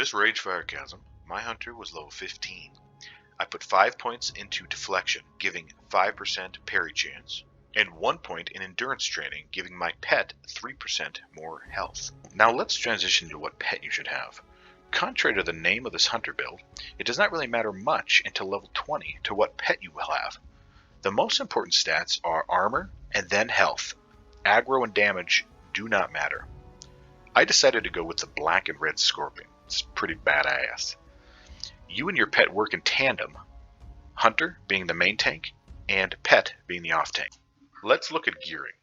this Ragefire Chasm, my hunter was level 15. I put 5 points into deflection, giving 5% parry chance, and 1 point in endurance training, giving my pet 3% more health. Now let's transition to what pet you should have. Contrary to the name of this hunter build, it does not really matter much until level 20 to what pet you will have. The most important stats are armor and then health. Aggro and damage do not matter. I decided to go with the black and red scorpion. It's pretty badass. You and your pet work in tandem, hunter being the main tank and pet being the off tank. Let's look at gearing.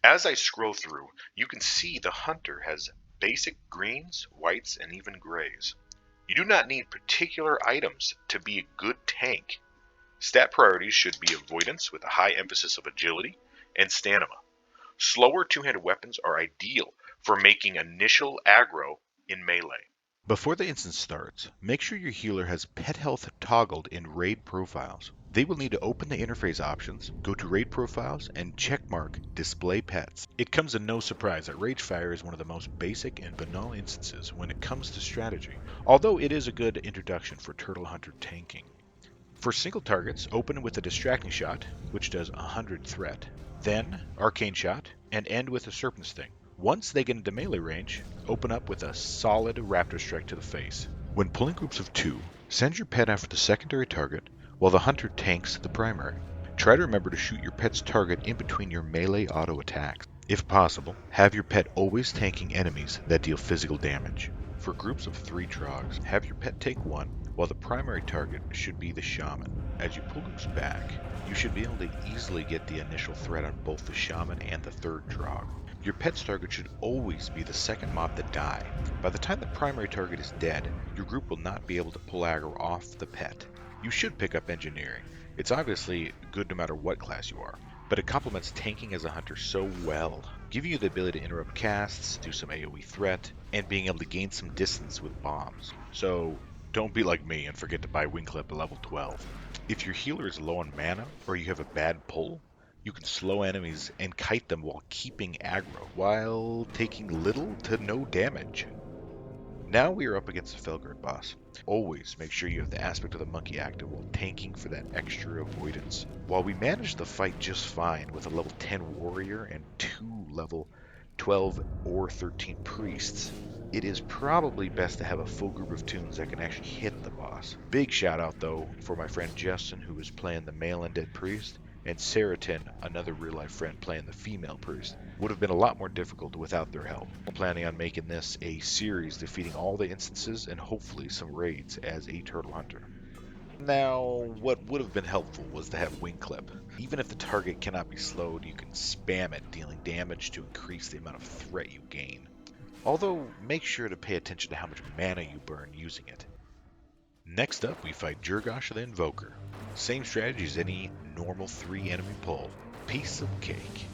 As I scroll through, you can see the hunter has basic greens, whites, and even grays. You do not need particular items to be a good tank. Stat priorities should be avoidance with a high emphasis of agility and stamina. Slower two-handed weapons are ideal for making initial aggro in melee. Before the instance starts, make sure your healer has pet health toggled in raid profiles. They will need to open the interface options, go to raid profiles, and checkmark display pets. It comes as no surprise that Ragefire is one of the most basic and banal instances when it comes to strategy, although it is a good introduction for Turtle Hunter tanking. For single targets, open with a distracting shot, which does 100 threat, then arcane shot, and end with a serpent sting. Once they get into melee range, open up with a solid raptor strike to the face. When pulling groups of 2, send your pet after the secondary target while the hunter tanks the primary. Try to remember to shoot your pet's target in between your melee auto attacks. If possible, have your pet always tanking enemies that deal physical damage. For groups of 3 trogs, have your pet take 1, while the primary target should be the shaman. As you pull groups back, you should be able to easily get the initial threat on both the shaman and the 3rd trog. Your pet's target should always be the second mob to die. By the time the primary target is dead, your group will not be able to pull aggro off the pet. You should pick up engineering. It's obviously good no matter what class you are, but it complements tanking as a hunter so well, giving you the ability to interrupt casts, do some AoE threat, and being able to gain some distance with bombs. So don't be like me and forget to buy Wing Clip at level 12. If your healer is low on mana, or you have a bad pull, you can slow enemies and kite them while keeping aggro, while taking little to no damage. Now we are up against the Felguard boss. Always make sure you have the aspect of the monkey active while tanking for that extra avoidance. While we managed the fight just fine with a level 10 warrior and 2 level 12 or 13 priests, it is probably best to have a full group of toons that can actually hit the boss. Big shout out though for my friend Justin, who is playing the male undead priest, and Saratin, another real-life friend playing the female priest. Would have been a lot more difficult without their help. I'm planning on making this a series defeating all the instances and hopefully some raids as a turtle hunter. Now, what would have been helpful was to have Wing Clip. Even if the target cannot be slowed, you can spam it, dealing damage to increase the amount of threat you gain. Although, make sure to pay attention to how much mana you burn using it. Next up, we fight Jirgash the Invoker. Same strategy as any normal 3 enemy pull. Piece of cake.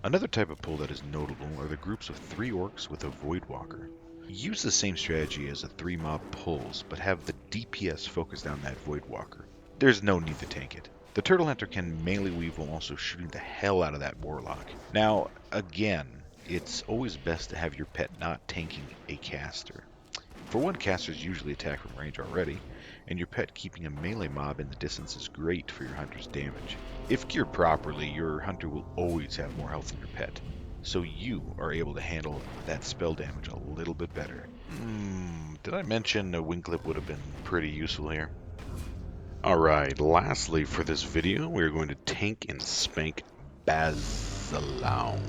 Another type of pull that is notable are the groups of 3 orcs with a Voidwalker. Use the same strategy as the 3 mob pulls, but have the DPS focused on that Voidwalker. There's no need to tank it. The Turtle Hunter can melee weave while also shooting the hell out of that Warlock. Now, again, it's always best to have your pet not tanking a caster. For one, casters usually attack from range already, and your pet keeping a melee mob in the distance is great for your hunter's damage. If geared properly, your hunter will always have more health than your pet, so you are able to handle that spell damage a little bit better. Did I mention a Wing Clip would have been pretty useful here? Alright, lastly for this video, we're going to tank and spank Bazalon.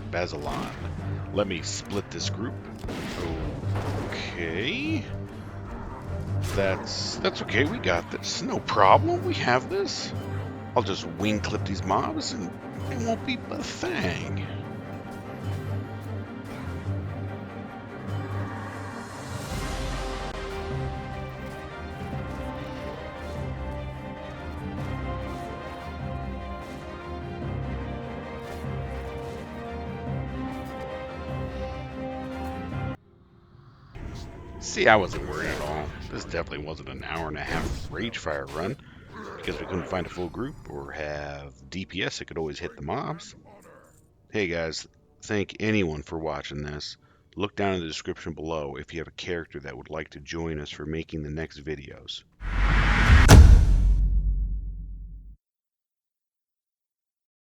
Let me split this group. Okay. That's okay, we got this. No problem, we have this. I'll just Wing Clip these mobs and it won't be a thing. See, I wasn't worried at all. This definitely wasn't an hour and a half Ragefire run, because we couldn't find a full group or have DPS that could always hit the mobs. Hey guys, thank anyone for watching this. Look down in the description below if you have a character that would like to join us for making the next videos.